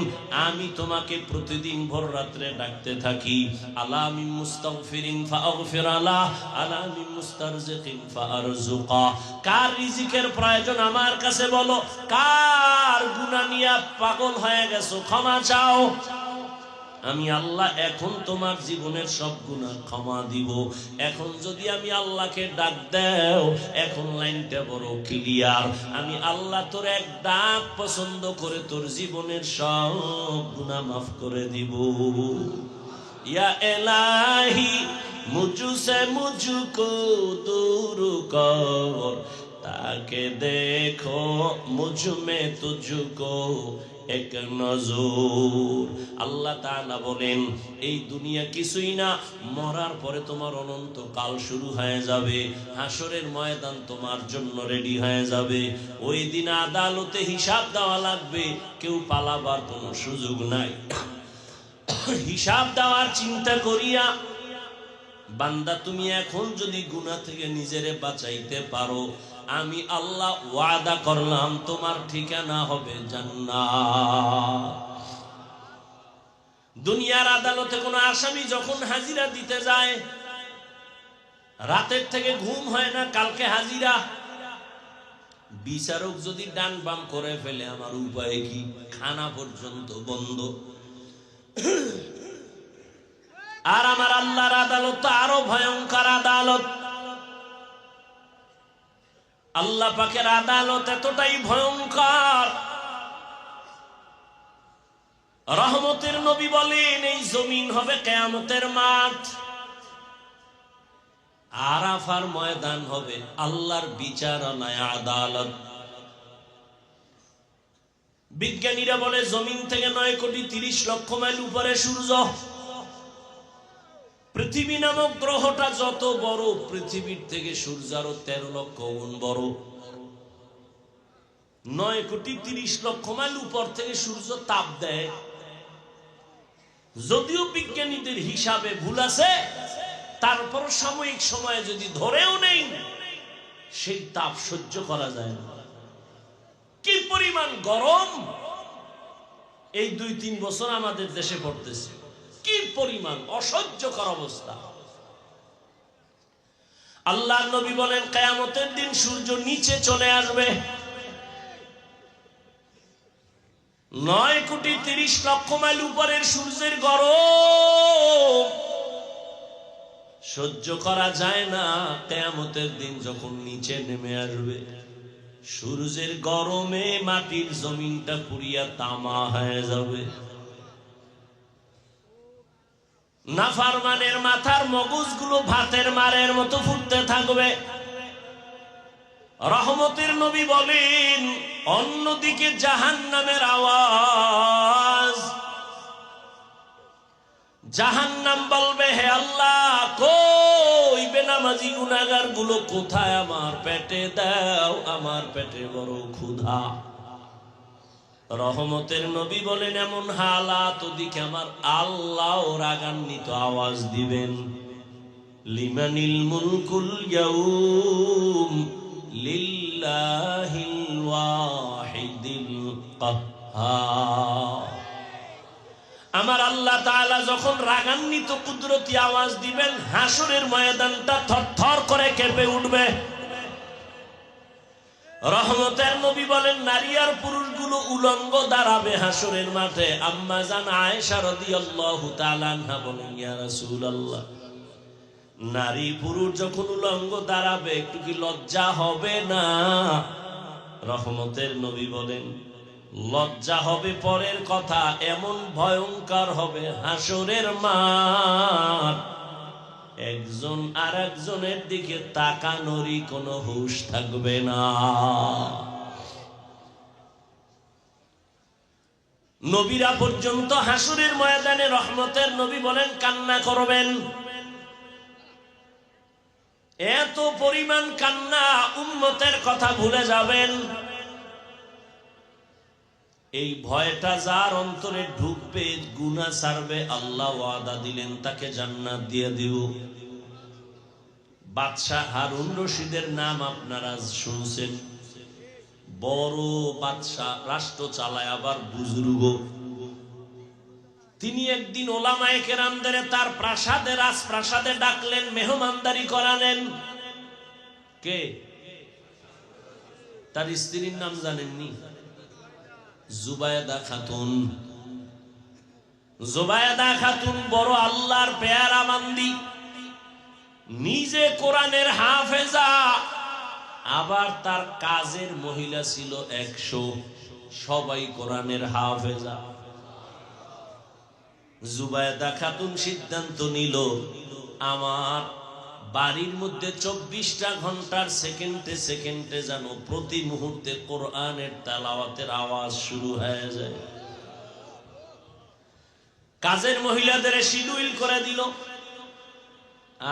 আমি তোমাকে প্রতিদিন ভোর রাত্রে ডাকতে থাকি। আলা মিন মুস্তাগফিরিন ফাগফির আলাহ, আলা মিন মুস্তারজিকিন ফারজুকা। কার রিজিকের প্রয়োজন আমার কাছে বলো, কার গুনাহ নিয়ে পাগল হয়ে গেছো ক্ষমা চাও। আমি আল্লাহ এখন তোমার জীবনের সব গুনাহ ক্ষমা দিব। এখন যদি আমি আল্লাহকে ডাক দাও, এখন লাইনটা বড় ক্লিয়ার, আমি আল্লাহ তোর এক ডাক পছন্দ করে তোর জীবনের সব গুনাহ মাফ করে দিব। ইয়া ইলাহি মুঝসে মুঝকো দূর কর, তাকে দেখো মুঝ মে তুঝকো এক নজর। আল্লাহ তাআলা বলেন, এই দুনিয়া কিছুই না, মরার পরে তোমার অনন্ত কাল শুরু হয়ে যাবে। হাসরের ময়দান তোমার জন্য রেডি হয়ে যাবে। ওই দিন আদালতে হিসাব দেওয়া লাগবে, কেউ পালাবার কোনো সুযোগ নাই। হিসাব দেওয়ার চিন্তা করিয়া বান্দা তুমি এখন যদি গুনাহ থেকে নিজেরে বাঁচাইতে পারো, আমি আল্লাহ ওয়াদা করলাম তোমার ঠিকানা হবে জান্নাত। দুনিয়ার আদালতে কোন আসামি যখন হাজিরা দিতে যায়, রাতের থেকে ঘুম হয় না, কালকে হাজিরা। বিচারক যদি ডান বাম করে ফেলে, আমার উপায় কি? খানা পর্যন্ত বন্ধ। আর আমার আল্লাহর আদালত তো আরো ভয়ঙ্কর আদালত। আল্লাহ পাকের আদালত এতটাই ভয়ঙ্কর, রহমতের নবী বলেন এই জমিন হবে কিয়ামতের মাঠ, আরাফার ময়দান হবে আল্লাহর বিচারণায় আদালত। বিজ্ঞানীরা বলে জমিন থেকে 9,30,00,000 মাইল উপরে সূর্য। পৃথিবী নামক গ্রহটা যত বড়, পৃথিবীর থেকে সূর্য আরো 13 লক্ষ গুণ বড়। 9,30,00,000 মাইল উপর থেকে সূর্য তাপ দেয়। যদিও বিজ্ঞানীদের হিসাবে ভুল আছে, তারপর সাময়িক সময়ে যদি ধরেও নেই, সেই তাপ সহ্য করা যায় না। কি পরিমাণ গরম এই 2-3 বছর আমাদের দেশে পড়তেছে, কি পরিমাণ অসহ্যকর অবস্থা। আল্লাহর নবী বলেন কিয়ামতের দিন সূর্য নিচে চলে আসবে। 9,30,00,000 মাইল উপরের সূর্যের গরম সহ্য করা যায় না। কিয়ামতের দিন যখন নিচে নেমে আসবে, সূর্যের গরমে মাটির জমিনটা পুড়িয়া তামা হয়ে যাবে। নাফরমানের মাথার মগজগুলো ভাতের মারের মতো ফুটতে থাকবে। রহমতের নবী বলেন, অন্যদিকে জাহান্নামের আওয়াজ। জাহান্নাম বলবে, হে আল্লাহ, কই বেনামাজি গুনাহগার গুলো কোথায়? আমার পেটে দাও, আমার পেটে বড় ক্ষুধা। রহমতের নবী বলেন, এমন হালাত ওদিকে আমার আল্লাহ রাগান্বিত আওয়াজ দিবেন, লিমানিল মুলকুল ইয়াউম লিল্লাহিল ওয়াহিদিল কাহ্হার। আমার আল্লাহ তাআলা যখন রাগান্বিত কুদরতি আওয়াজ দিবেন, হাসরের ময়দানটা থরথর করে কেঁপে উঠবে। রহমতের নবী বলেন, নারী আর পুরুষগুলো উলঙ্গ দাঁড়াবে হাসরের মাঠে। আম্মা জান আয়েশা রাদিয়াল্লাহু তাআলা আনহা বলেন, ইয়া রাসূলুল্লাহ, নারী পুরুষ যখন উলঙ্গ দাঁড়াবে, একটু কি লজ্জা হবে না? রহমতের নবী বলেন, লজ্জা হবে পরের কথা, এমন ভয়ঙ্কর হবে হাসরের মাঠ, একজন আর একজনের দিকে তাকানোরই কোনো হুঁশ থাকবে না। নবীরা পর্যন্ত হাসরের ময়দানে, রহমতের নবী বলেন, কান্না করবেন। এত পরিমাণ কান্না, উম্মতের কথা ভুলে যাবেন। এই ভয়টা যার অন্তরে ঢুকবে, গুনাহ ছাড়বে, আল্লাহ ওয়াদা দিলেন তাকে জান্নাত দিয়ে দিব। বাদশাহ হারুন রশিদের নাম আপনারা শুনছেন, বড় বাদশাহ, রাষ্ট্র চালায়, আবার বুজুর্গ। তিনি একদিন ওলামায়ে কেরামদের তার প্রাসাদে, রাজপ্রাসাদে ডাকলেন, মেহমানদারি করালেন। কে? তার স্ত্রীর নাম জানেননি? জুবায়েদা খাতুন। জুবায়েদা খাতুন বড় আল্লাহর পেয়ারা বান্দি, নিজে কোরআনের হাফেজা, আবার তার কাজের মহিলা ছিল 100, সবাই কোরআনের হাফেজা। জুবায়েদা খাতুন সিদ্ধান্ত নিল, আমার বাড়ির মধ্যে 24টা ঘন্টার সেকেন্ডে সেকেন্ডে যেন প্রতি মুহূর্তে কোরআনের তেলাওয়াতের আওয়াজ শুরু হয়ে যায়। কাজের মহিলাদের শিডিউল করে দিল,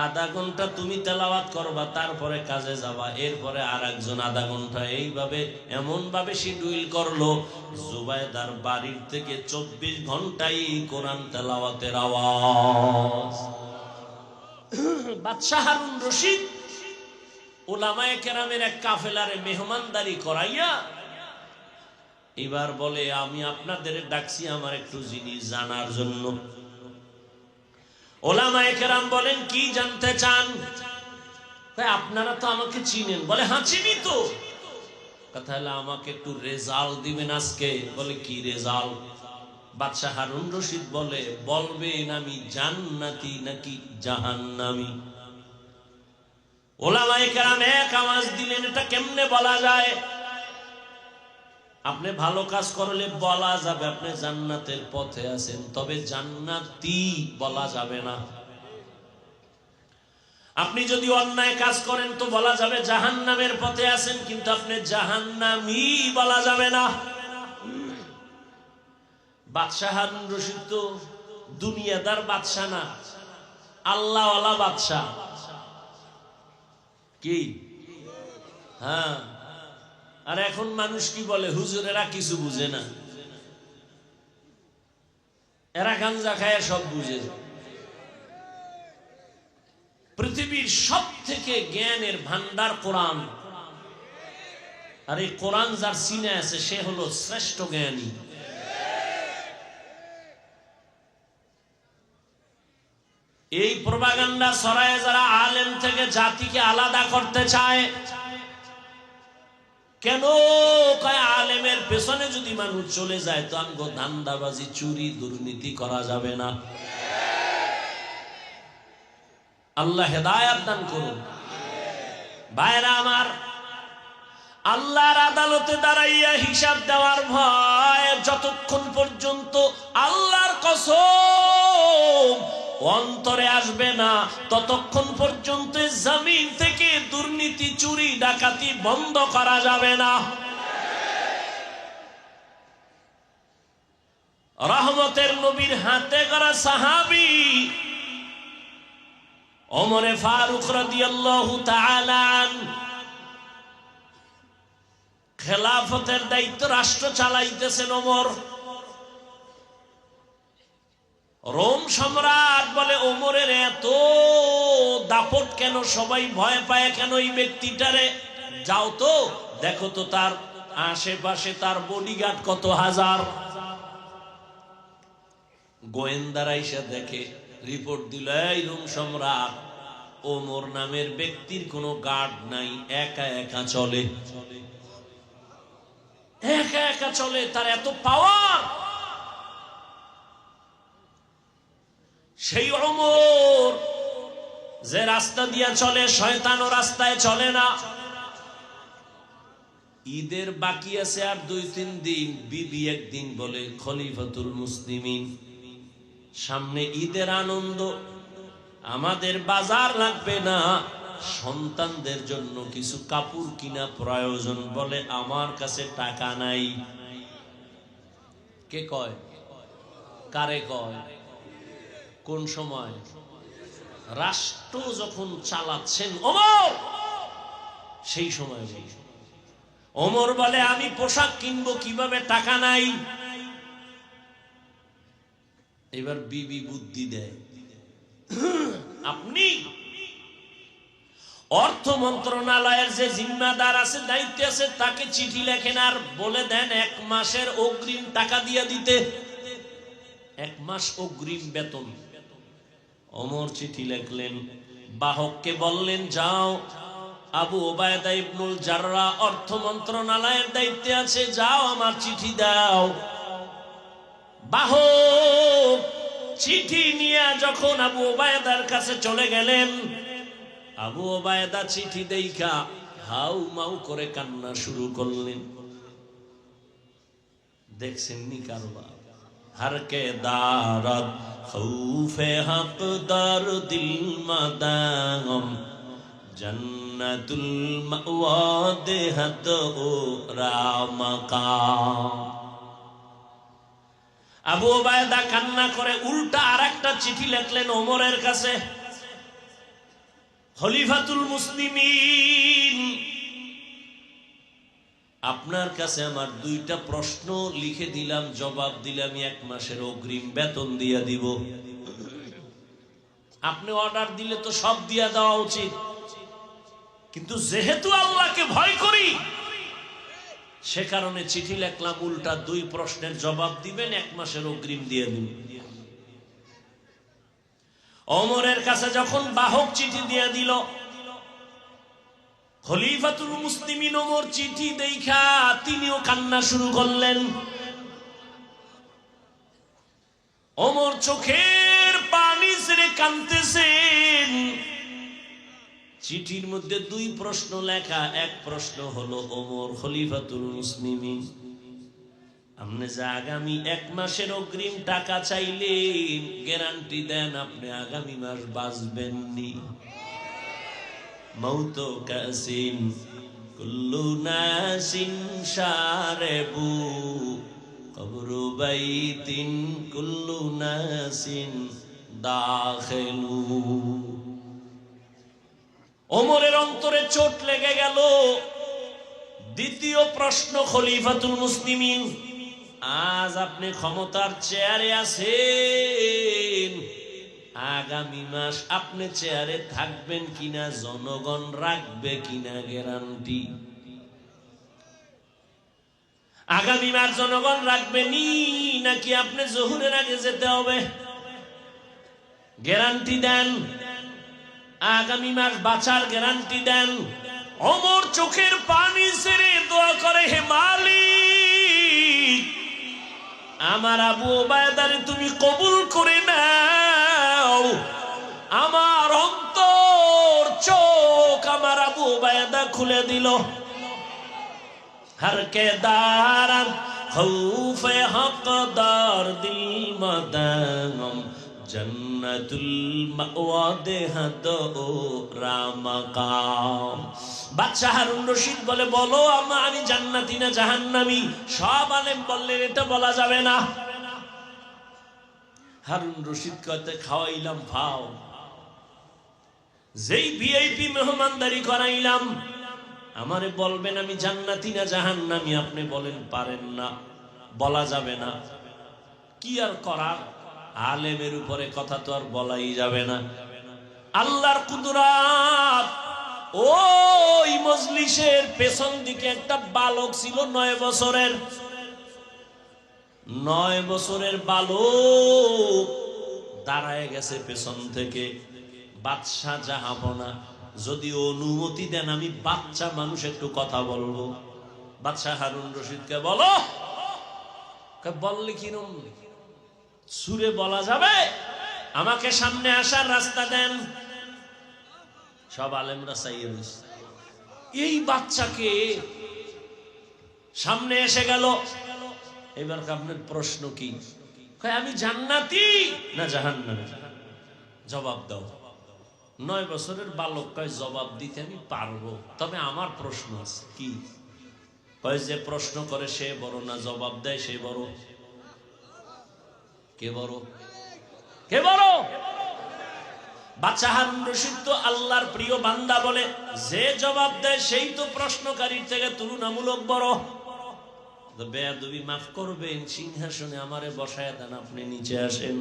আধা ঘন্টা তুমি তেলাওয়াত করবা, তারপরে কাজে যাবা, এরপরে আর একজন আধা ঘন্টা, এইভাবে এমন ভাবে শিডিউল করলো জুবায়েদার বাড়ির থেকে 24 ঘন্টাই কোরআন তেলাওয়াতের আওয়াজ। বাদশাহ হারুন রশিদ উলামায়ে কেরামের এক কাফেলারে মেহমানদারি করাইয়া এবার বলে, আমি আপনাদের ডাকছি আমার একটু জিনিস জানার জন্য। উলামায়ে কেরাম বলেন, কি জানতে চান? আপনারা তো আমাকে চিনেন। বলে, হ্যাঁ চিনি তো। কথা হলো, আমাকে একটু রেজাল্ট দিবেন আজকে। বলে, কি রেজাল্ট? বাদশাহ হারুন রশিদ বলে, বলবেন আমি জান্নাতি নাকি জাহান্নামী? উলামায়ে কেরাম এক আওয়াজ দিলেন, এটা কেমনে বলা যায়? আপনি ভালো কাজ করলে বলা যাবে আপনি জান্নাতের পথে আছেন, তবে জান্নাতি বলা যাবে না। আপনি যদি অন্যায় কাজ করেন তো বলা যাবে জাহান্নামের পথে আছেন, কিন্তু আপনি জাহান্নামী বলা যাবে না। বাদশাহ হারুন রশিদ তো দুনিয়াদার বাদশাহ না, আল্লাহওয়ালা বাদশাহ। কি? হ্যাঁ। আর এখন মানুষ কি বলে, হুজুরেরা কিছু বুঝে না, এরা গাঞ্জা খায় সব বুঝে। পৃথিবীর সব থেকে জ্ঞানের ভান্ডার কোরআন, আর এই কোরআন যার সিনে আছে সে হলো শ্রেষ্ঠ জ্ঞানী। এই প্রপাগান্ডা ছড়ায় যারা আলেম থেকে জাতিকে আলাদা করতে চায়। কেন? কয় আলেমের পেছনে যদি মানুষ চলে যায় তো আমগো ধান্দাবাজি, চুরি, দুর্নীতি করা যাবে না। আল্লাহ হেদায়েত দান করুন। ভাইরা আমার, আল্লাহর আদালতে দাঁড়াইয়া হিসাব দেওয়ার ভয় যতক্ষণ পর্যন্ত আল্লাহর কসম অন্তরে আসবে না, ততক্ষণ পর্যন্ত জমিন থেকে দুর্নীতি, চুরি, ডাকাতি বন্ধ করা যাবে না। রহমতের নবীর হাতে গড়া সাহাবী ওমরে ফারুক রাদিয়াল্লাহু তাআলা খেলাফতের দায়িত্ব, রাষ্ট্র চালাইতেছেন ওমর। রোম সম্রাট বলে, ওমরের এত দাপট কেন? সবাই ভয় পায় কেন এই ব্যক্তিটারে? যাও তো দেখো তো তার আশেপাশে তার বডিগার্ড কত হাজার। গোয়েন্দারা এসে দেখে, রিপোর্ট দিল, এই রোম সম্রাট ওমর নামের ব্যক্তির কোনো গার্ড নাই, একা একা চলে, একা একা চলে, তার এত পাওয়ার। সেই ওমর যে রাস্তা দিয়া চলে, শয়তানও রাস্তায় চলে না। ঈদের বাকি আছে আর 2-3 দিন। বিবি একদিন বলে, খলিফাতুল মুসলিমিন, সামনে ঈদের আনন্দ, আমাদের বাজার লাগবে না, সন্তানদের জন্য কিছু কাপড় কিনা প্রয়োজন। বলে, আমার কাছে টাকা নাই। কে কয়? কারে কয়? কোন সময়? রাষ্ট্র যখন চালাচ্ছেন ওমর, সেই সময় ওমর বলে আমি পোশাক কিনবো কিভাবে, টাকা নাই। এবার বিবি বুদ্ধি দেয়, আপনি অর্থ মন্ত্রণালয়ের যে জিম্মাদার আছে, দায়িত্বে আছে, তাকে চিঠি লেখেন আর বলে দেন 1 মাসের অগ্রিম টাকা দিয়ে দিতে, 1 মাস অগ্রিম বেতন। ওমর চিঠি লিখলেন, বাহককে বললেন যাও, আবু ওবায়দা ইবনুল জাররাহ অর্থ মন্ত্রণালয়ের দায়িত্বে আছে, যাও আমার চিঠি দাও। বাহক চিঠি নিয়ে যখন আবু ওবায়দার কাছে চলে গেলেন, আবু ওবায়দা চিঠি দেখা হাউ মাউ করে কান্না শুরু করলেন। দেখছেন নি কারবার, হারকে দারত খৌফে হকদার দিল মাদাম জান্নাতুল মাওয়া দেহত ও রামাকাম। আবু ওবায়দা কান্না করে উল্টা আরেকটা চিঠি লিখলেন ওমরের কাছে, খলিফাতুল মুসলিমিন, আপনার কাছে আমার 2টা প্রশ্ন লিখে দিলাম, জবাব দিলে আমি 1 মাসের অগ্রিম বেতন দিয়ে দিব। আপনি অর্ডার দিলে তো সব দিয়া দেওয়া উচিত, কিন্তু যেহেতু আল্লাহকে ভয় করি সে কারণে চিঠি লিখলাম, উল্টা 2 প্রশ্নের জবাব দিবেন, 1 মাসের অগ্রিম দিয়ে দিবেন। ওমরের কাছে যখন বাহক চিঠি দিয়ে দিল, খলিফাতুল মুসলিমিন ওমর চিঠি দেখা তিনিও কান্না শুরু করলেন। ওমর চোখের পানি ছেড়ে কাঁদতেছেন। চিঠির মধ্যে 2 প্রশ্ন লেখা। 1 প্রশ্ন হলো, ওমর খলিফাতুল মুসলিমিন, আপনি যে আগামী 1 মাসের অগ্রিম টাকা চাইলেন, গ্যারান্টি দেন আপনি আগামী মাস বাঁচবেন নি? মৌত কাসিন কুল্লু নাসিন শারেবু কবরু বাইতিন কুল্লু নাসিন দাখিলু। ওমরের অন্তরে চোট লেগে গেল। দ্বিতীয় প্রশ্ন, খলিফাতুল মুসলিমিন, আজ আপনি ক্ষমতার চেয়ারে আছেন, আগামী মাস আপনি চেয়ারে থাকবেন কিনা, জনগণ রাখবে কিনা গ্যারান্টি? আগামী মাস জনগণ রাখবেনি নাকি আপনি জোহরের আগে যেতে হবে? গ্যারান্টি দেন, আগামী মাস বাঁচার গ্যারান্টি দেন। ওমর চোখের পানি ছেড়ে দোয়া করে, হে মালিক, আমার আবু ওবায়দারে তুমি কবুল করে নাও। আমার অন্তর চোখ আমার আবু ওবায়দা খুলে দিল। हर के दारम खौफे हकदार दिल मदाम जन्नतुल मावा देहत ओ रामकाम। বাদশা হারুন রশিদ বলে, বলো আমি জান্নাতি না জাহান্নামী? সব আলেম বললেন এটা বলা যাবে না। হারুন রশিদ কইতে খাওয়াইলাম ভাও, যেই ভিআইপি মেহমানদারি করাইলাম, আমারে বলবেন আমি জান্নাতি না জাহান্নামী? আপনি বলেন পারেন না, বলা যাবে না। কি আর করার, আলেমের উপরে কথা তো আর বলাই যাবে না। আল্লাহর কুদরত। ওই মজলিসের পেছন দিকে একটা বালক ছিল 9 বছরের। 9 বছরের বালক দাঁড়ায় গেছে পেছন থেকে। বাদশা জাহাপনা, যদি অনুমতি দেন আমি বাচ্চা মানুষ একটু কথা বলবো। বাদশা হারুন রশিদকে বলো। বললে কিরম সুরে বলা যাবে? আমাকে সামনে আসার রাস্তা দেন। সব আলেমরা চাইয়ে এই বাচ্চাকে সামনে এসে গেল। এবার আপনার প্রশ্ন কি? আমি জান্নাতি না জাহান্নামী? জবাব দাও। 9 বছরের বালক কয়, জবাব দিতে আমি পারবো, তবে আমার প্রশ্ন আছে। কি? কয় যে প্রশ্ন করে সে বড় না জবাব দেয় সে বড়? কে বড়? কে বড়? বাদশা হারুন রশিদ তো আল্লাহর প্রিয় বান্দা বলে যে জবাব দেয় সেই তো প্রশ্নকারীর থেকে তুলনামূলক বড়। বেয়াদবি মাফ করবেন, সিংহাসনে আমারে বসায় দেন, আপনি নিচে আসেন।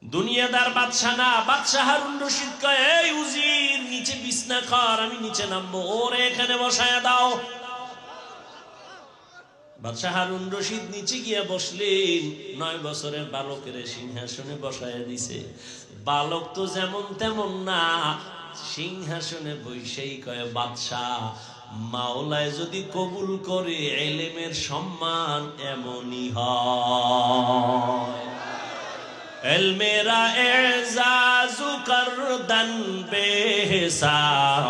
দুনিয়াদার বাদশা না, বাদশা হারুন রশিদ কয় এই উজির নিচে বিছনা কর, আমি নিচে নামবো, ওরে এখানে বসায় দাও। বাদশা হারুন রশিদ নিচে গিয়া বসলেন, 9 বছরের বালকের সিংহাসনে বসায় দিছে। বালক তো যেমন তেমন না, সিংহাসনে বসেই কয় বাদশা মাওলায় যদি কবুল করে ইলমের সম্মান এমনই হয়। ইলমেরা এজাজু করদান বেহিসাব,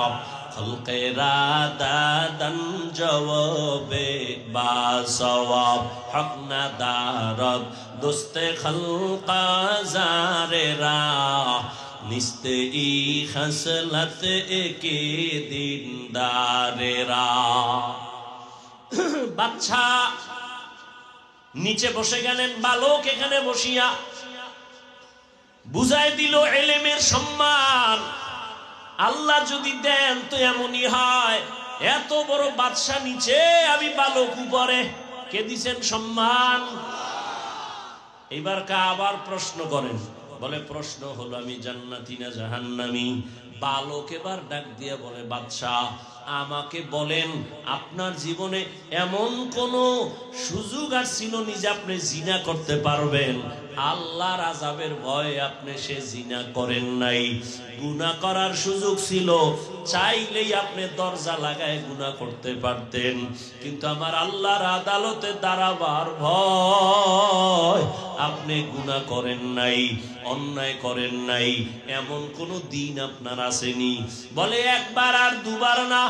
খলকেরা দাদান জওয়াবে বাসওয়াব, হক না দারদ দোস্তে খলকা জারেরা, নিস্তে ই খসলত একে দিনদারেরা। বাদশা নিচে বসে গেলেন, বালক এখানে বসিয়া বুঝাই দিল ইলমের সম্মান আল্লাহ যদি দেন তো এমনই হয়। এত বড় বাদশা নিচে, আমি বালক উপরে, কে দিছেন সম্মান? এবার আবার প্রশ্ন করেন, বলে প্রশ্ন হলো আমি জান্নাতি না জাহান্নামী? বালক এবার ডাক দিয়ে বলে বাদশা আমাকে বলেন আপনার জীবনে এমন কোন সুযোগ আসছিল নি যে আপনি জিনা করতে পারবেন? আল্লাহর আযাবের ভয়ে আপনি সে জিনা করেন নাই। গুনাহ করার সুযোগ ছিল, চাইলেই আপনি দরজা লাগায় গুনাহ করতে পারতেন, কিন্তু আমার আল্লাহর আদালতে দাঁড়াবার ভয় আপনি গুনাহ করেন নাই, অন্যায় করেন নাই। এমন কোন দিন আপনার আসেনি? বলে একবার আর দুবার না,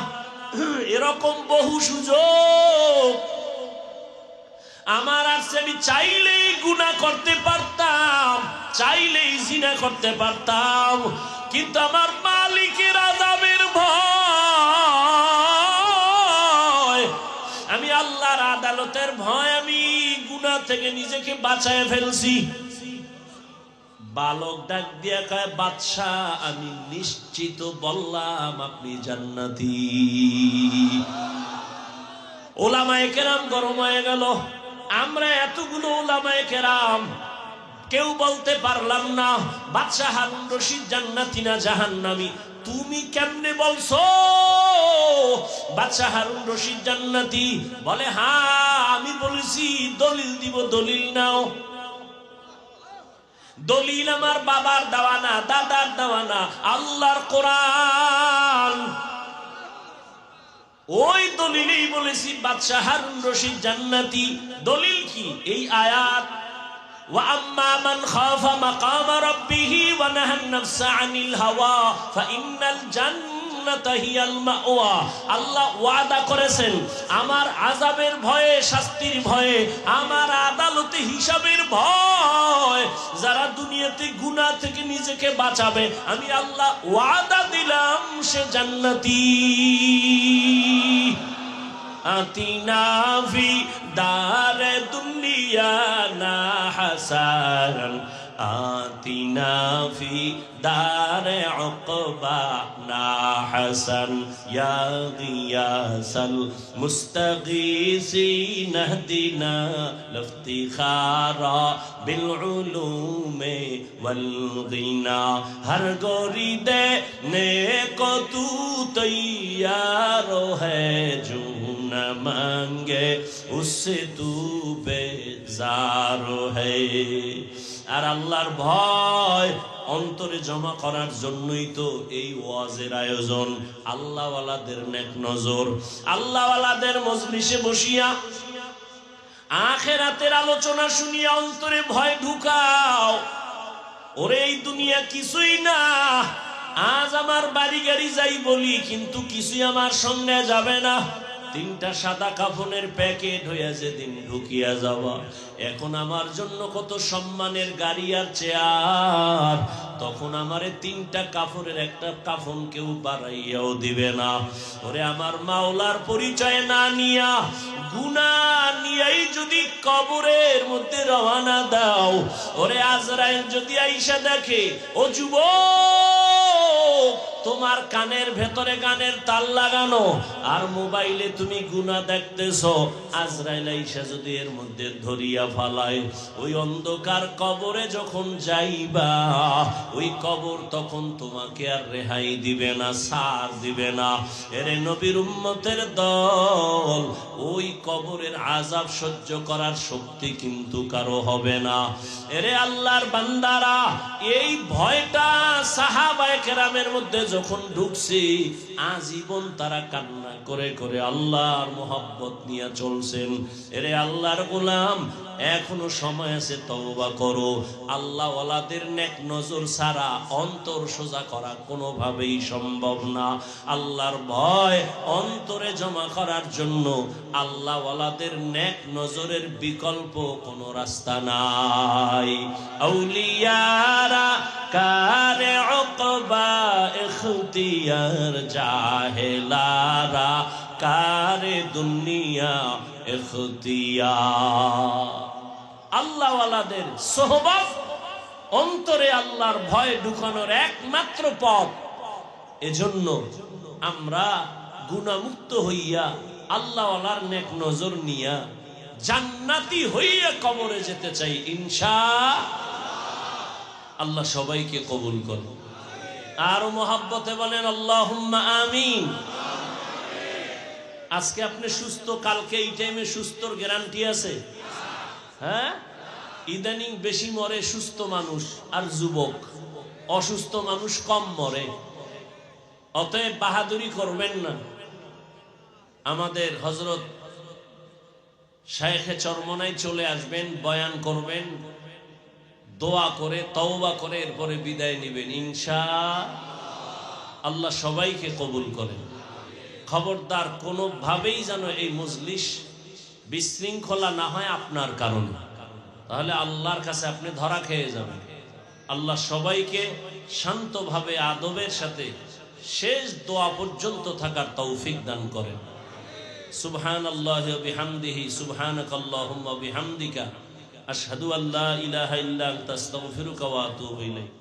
এরকম বহু সুযোগ আমার আছে। আমি চাইলেই গুনাহ করতে পারতাম, চাইলেই জিনা করতে পারতাম, কিন্তু আমার মালিকের আযাবের ভয়, আমি আল্লাহর আদালতের ভয় আমি গুনাহ থেকে নিজেকে বাঁচায় ফেলছি। বালক ডাক দিয়া কয় বাদশা আমি নিশ্চিত বললাম আপনি জান্নাতি। ওলামায়ে কেরাম গরম হয়ে গেল। আমরা এতগুলো ওলামায়ে কেরাম কেউ বলতে পারলাম না বাদশা হারুন রশিদ জান্নাতি না জাহান্নামী। তুমি কেমনে বলছো বাদশা হারুন রশিদ জান্নাতি? বলে হ্যাঁ আমি বলেছি। দলিল দিব, দলিল নাও। দলিল আমার বাবার দেওয়া না, দাদার দেওয়া না, আল্লাহর কোরআন। ওই দলিলেই বলেছি বাদশা হারুন রশিদ জান্নাতি। দলিল কি? এই আয়াত ওয়া আম্মা মান খাফা মাকামা রাব্বিহি ওয়া নাহান নাফসা আনিল হাওয়া ফাইন্নাল জান্নাতা হিয়াল মাওয়া। আল্লাহ ওয়াদা করেছেন আমার আযাবের ভয়ে, শাস্তির ভয়ে, আমার আদালতে হিসাবের ভয়, যারা দুনিয়াতে গুনাহ থেকে নিজেকে বাঁচাবে আমি আল্লাহ ওয়াদা দিলাম সে জান্নাতি। আতিনা ফি দারে দুনিয়া না হাসান, আতিনা ফি দারে উকবা না হাসান, ইয়া গিয়াসাল মুস্তাগীসিন ইহদিনা লিফতিখারা বিল উলুমে ওয়াল গিনা। হর গোরি দে নেকো তু তৈয়ার হ্যায় জু न मांगे उससे तू बेजार है। আর আল্লাহর ভয় অন্তরে জমা করার জন্যই তো এই ওয়াজের আয়োজন। আল্লাহওয়ালাদের নেক নজর, আল্লাহওয়ালাদের মজলিসে বসিয়া আখিরাতের আলোচনা শুনিয়া অন্তরে ভয় ঢুকাও। ওরে এই দুনিয়া কিছুই না। আজ আমার বাড়ি গাড়ি যাই বলি, কিন্তু কিছুই আমার সঙ্গে যাবে না। তিনটা সাদা কাফনের প্যাকেট হইয়া যেদিন ঢুকিয়া যাওয়া, এখন আমার জন্য কত সম্মানের গাড়ি আর চেয়ার, তখন আমারে তিনটা কাফনের একটা কাফন কেউ বাড়াইয়াও দিবে না। ওরে আমার মাওলার পরিচয় না নিয়া, গুনাহ নিয়াই যদি কবরের মধ্যে রওনা দাও, ওরে আজরাইল যদি আইসা দেখে, ও যুবক তোমার কানের ভেতরে গানের তাল লাগানো আর মোবাইলে তুমি গুনাহ দেখতেছো, আজরাইল আইসা যদি এর মধ্যে ধরিয়া ফালায়, ওই অন্ধকার কবরে যখন যাইবা, ওই কবর তখন তোমাকে আর রেহাই দিবে না, ছাড় দিবে না। এরে নবীর উম্মতের দল, ওই কবরের আযাব সহ্য করার শক্তি কিন্তু কারো হবে না। এরে আল্লাহর বান্দারা, এই ভয়টা সাহাবায়ে কেরামের মধ্যে যখন ঢুকছে, আজীবন তারা কান্না করে করে আল্লাহর মোহাব্বত নিয়ে চলছেন। এরে আল্লাহর গোলাম, এখনো সময় আছে, তওবা করো। আল্লাহ ওয়ালাদের নেক নজর ছাড়া অন্তর সোজা করা কোনোভাবেই সম্ভব না। আল্লাহর ভয় অন্তরে জমা করার জন্য আল্লাহ ওয়ালাদের নেক নজরের বিকল্প কোনো রাস্তা নাই। আউলিয়ারা কারে উকবা ইখতিয়ার, জাহেলারা কারে দুনিয়া ইখতিয়ার। আল্লাহ ওয়ালাদের সোহবত অন্তরে আল্লাহর ভয় ঢুকানোর একমাত্র পথ। এজন্য আমরা গুনাহমুক্ত হইয়া আল্লাহ ওয়ালার নেক নজর নিয়া জান্নাতি হইয়া কবরে যেতে চাই ইনশাআল্লাহ। আল্লাহ সবাইকে কবুল করুন। আর মোহাব্বতে বলেন আল্লাহুম্মা আমিন। আজকে আপনি সুস্থ, কালকে এই টাইমে সুস্থর গ্যারান্টি আছে? হ্যাঁ, ইদানিং বেশি মরে সুস্থ মানুষ আর যুবক, অসুস্থ মানুষ কম মরে। অতএব বাহাদুরি করবেন না। আমাদের হযরত শায়েখে চরমনাই চলে আসবেন, বয়ান করবেন, দোয়া করে তওবা করে এরপরে বিদায় নেবেন ইনশাআল্লাহ। আল্লাহ সবাইকে কবুল করেন। খবরদার কোনোভাবেই যেন এই মজলিস বিশৃঙ্খলা না হয় আপনার কারণে, তাহলে আল্লাহর কাছে আপনি ধরা খেয়ে যাবেন। আল্লাহ সবাইকে শান্তভাবে আদবের সাথে শেষ দোয়া পর্যন্ত থাকার তৌফিক দান করেন। সুবহানাল্লাহি ওয়া বিহামদিহি, সুবহানাকাল্লাহুম্মা ওয়া বিহামদিকা, আশহাদু আল্লা ইলাহা ইল্লা আনতা আস্তাগফিরুকা ওয়া আতুবু ইলাইক।